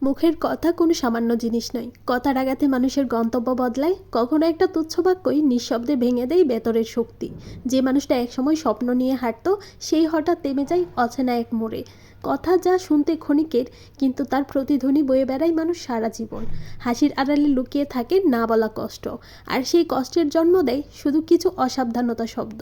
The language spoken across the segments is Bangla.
মুখের কথা কোনো সামান্য জিনিস নয়। কথার আঘাতে মানুষের গন্তব্য বদলায়। কখনো একটা তুচ্ছ বাক্যই নিঃশব্দে ভেঙে দেয় ভেতরের শক্তি। যে মানুষটা একসময় স্বপ্ন নিয়ে হাঁটতো, সেই হঠাৎ থেমে যায় অচেনা এক মোড়ে। কথা যা শুনতে ক্ষণিকের, কিন্তু তার প্রতিধ্বনি বয়ে বেড়ায় মানুষ সারা জীবন। হাসির আড়ালে লুকিয়ে থাকে না বলা কষ্ট, আর সেই কষ্টের জন্ম দেয় শুধু কিছু অসাবধানতা শব্দ।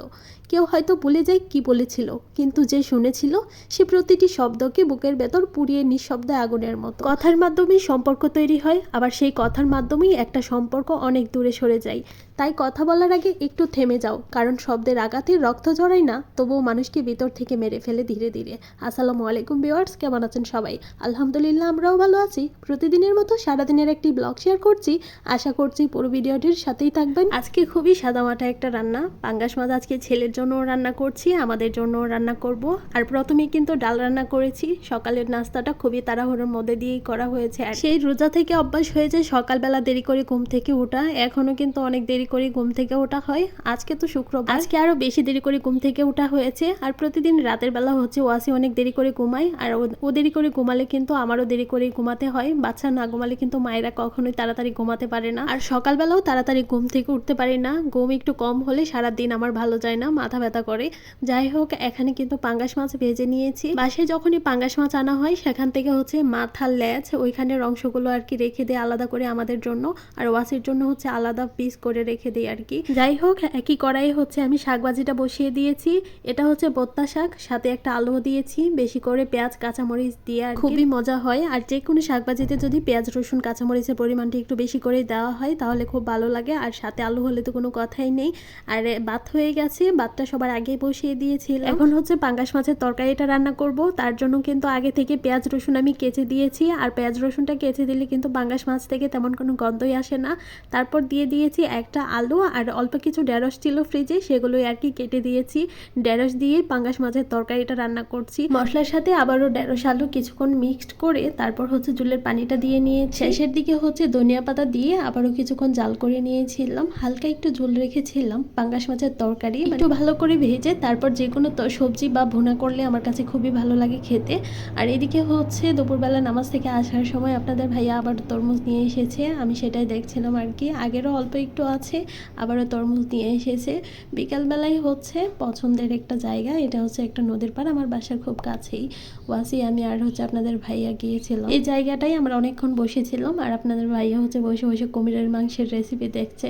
কেউ হয়তো ভুলে যায় কি বলেছিল, কিন্তু যে শুনেছিল সে প্রতিটি শব্দকে বুকের ভেতর পুড়িয়ে নিঃশব্দে আগুনের মতো। কথার মাধ্যমেই সম্পর্ক তৈরি হয়, আবার সেই কথার মাধ্যমেই একটা সম্পর্ক অনেক দূরে সরে যায়। তাই কথা বলার আগে একটু থেমে যাও, কারণ শব্দের আঘাতে রক্ত জড়ায় না, তবুও মানুষকে ভিতর থেকে মেরে ফেলে ধীরে ধীরে। আসসালামু আলাইকুম ভিউয়ার্স, কেমন আছেন সবাই? আলহামদুলিল্লাহ, আমরাও ভালো আছি। প্রতিদিনের মতো সারাদিনের একটি ব্লগ শেয়ার করছি, আশা করছি পুরো ভিডিওটির সাথেই থাকবেন। আজকে খুবই সাদামাটা একটা রান্না, পাঙ্গাস মাছ আজকে ছেলের জন্য রান্না করছি, আমাদের জন্য রান্না করব। আর প্রথমেই কিন্তু ডাল রান্না করেছি। সকালের নাস্তাটা খুবই তাড়াহুড়োর মধ্যে দিয়েই করা হয়েছে। আর সেই রোজা থেকে অভ্যাস হয়েছে সকালবেলা দেরি করে ঘুম থেকে ওঠা, এখনো কিন্তু অনেক দেরি করে ঘুম থেকে ওঠা হয়। আজকে তো শুক্রবার, আজকে আরো বেশি দেরি করে ঘুম থেকে ওঠা হয়েছে। আর প্রতিদিন রাতের বেলা হচ্ছে ওয়াসি অনেক দেরি করে ঘুমায়, আর ও দেরি করে ঘুমালে কিন্তু আমারও দেরি করে ঘুমাতে হয়। বাচ্চা না ঘুমালে কিন্তু মায়েরা কখনোই তাড়াতাড়ি ঘুমাতে পারে না, আর সকালবেলাও তাড়াতাড়ি ঘুম থেকে উঠতে পারি না। ঘুম একটু কম হলে সারাদিন আমার ভালো যায় না, মাথা ব্যথা করে। যাই হোক, এখানে কিন্তু পাঙ্গাস মাছ ভেজে নিয়েছি। বাসায় যখনই পাঙ্গাস মাছ আনা হয়, সেখান থেকে হচ্ছে মাথা, লেজ, ওইখানের অংশগুলো আর কি রেখে দেয় আলাদা করে আমাদের জন্য, আর ওয়াসির জন্য হচ্ছে আলাদা পিস করে রেখে দেয় আর কি। যাই হোক, একই কড়াইয়ে হচ্ছে আমি শাকভাজিটা বসিয়ে দিয়েছি। এটা হচ্ছে বত্তা শাক, সাথে একটা আলু দিয়েছি, বেশি করে পেঁয়াজ কাঁচামরিচ দিয়ে, আর খুবই মজা হয়। আর যে কোনো শাকভাজিতে যদি পেঁয়াজ রসুন কাঁচামরিচের পরিমাণটা একটু বেশি করে দেওয়া হয় তাহলে খুব ভালো লাগে, আর সাথে আলু হলে তো কোনো কথাই নেই। আর ভাত হয়ে গেছে, ভাতটা সবার আগে বসিয়ে দিয়েছিলাম। এখন হচ্ছে পাঙ্গাস মাছের তরকারিটা রান্না করব। তার জন্য কিন্তু আগে থেকে পেঁয়াজ রসুন আমি কেচে দিয়েছি, আর পেঁয়াজ রসুনটা কেচে দিলে কিন্তু পাঙ্গাস মাছ থেকে তেমন কোনো গন্ধই আসে না। তারপর দিয়ে দিয়েছি একটা আলু, আর অল্প কিছু ঢেঁড়স ছিল ফ্রিজে, সেগুলোই আর কি কেটে দিয়েছি। ঢেঁড়স দিয়ে পাঙ্গাস মাছের তরকারিটা রান্না করছি। মশলার সাথে আবারও ঢেঁড়স আলু কিছুক্ষণ মিক্সড করে তারপর হচ্ছে জলের পানিটা দিয়ে নিয়ে শেষের দিকে হচ্ছে ধনিয়া পাতা দিয়ে আবারও কিছুক্ষণ জাল করে নিয়েছিলাম। হালকা একটু ঝোল রেখেছিলাম। পাঙ্গাস মাছের তরকারি একটু ভালো করে ভেজে তারপর যে কোনো সবজি বা ভুনা করলে আমার কাছে খুবই ভালো লাগে খেতে। আর এদিকে হচ্ছে দুপুরবেলা নামাজ থেকে আসার সময় আপনাদের ভাইয়া আবার তরমুজ নিয়ে এসেছে, আমি সেটাই দেখছিলাম আর কি। আগেরও অল্প একটু আছে, আবারও তরমুজ নিয়ে এসেছে। বিকালবেলায় হচ্ছে পছন্দের একটা জায়গা, এটা হচ্ছে একটা নদীর পাড়, আমার বাসার খুব কাছেই। ওয়াসি, আমি আর হচ্ছে আপনাদের ভাইয়া গিয়েছিলাম। এই জায়গাটাই আমরা অনেকক্ষণ বসেছিলাম, আর আপনাদের ভাইয়া হচ্ছে বসে বসে কুমিরের মাংসের রেসিপি দেখছে।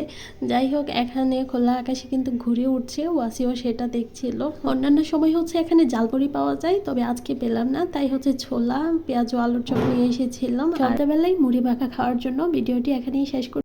যাই হোক, এখানে খোলা আকাশে কিন্তু ঘুরে উঠছে, ওয়াসিও সেটা দেখছিল। অন্যান্য সময় হচ্ছে এখানে জালবড়ি পাওয়া যায়, তবে আজকে পেলাম না, তাই হচ্ছে ছোলা, পেঁয়াজ ও আলুর চপ নিয়ে এসেছিলাম। সন্ধ্যাবেলায় মুড়ি মাখা খাওয়ার জন্য। ভিডিওটি এখানেই শেষ করছি।